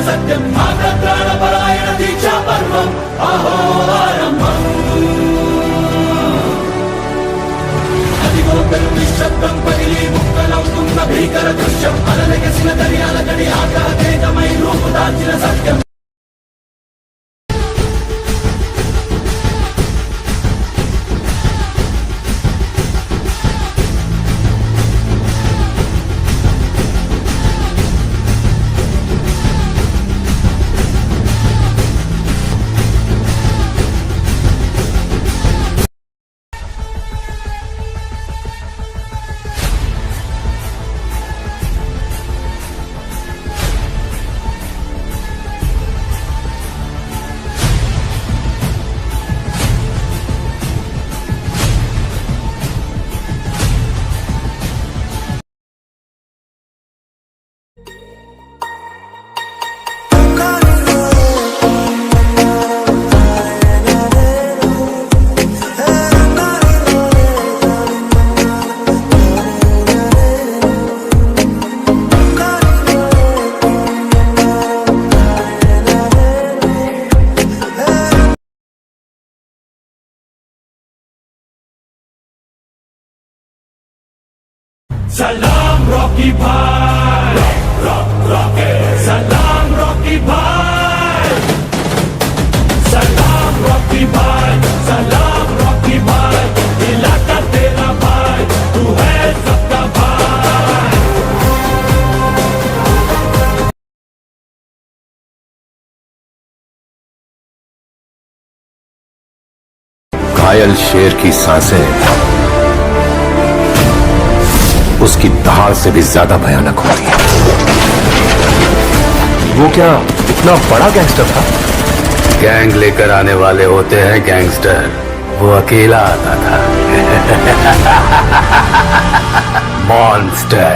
सत्यं मातृत्राणपरायण दीक्षा पर्वम् अहो आरम्भम् अतिगोकरु निश्शब्दं पगिली मुक्तलौतुं भीकर दृश्यम् अललगसिन दर्यालगडि आग्रहतेजमयि रूपुदार्चिन सत्यम् सलाम रॉकी भाई सलाम रॉकी भाई सलाम रॉकी भाई सलाम रॉकी भाई इलाका तेरा भाई तू है सबका भाई घायल शेर की सांसें उसकी दहाड़ से भी ज्यादा भयानक होती है। वो क्या इतना बड़ा गैंगस्टर था? गैंग लेकर आने वाले होते हैं गैंगस्टर, वो अकेला आता था। मॉन्स्टर।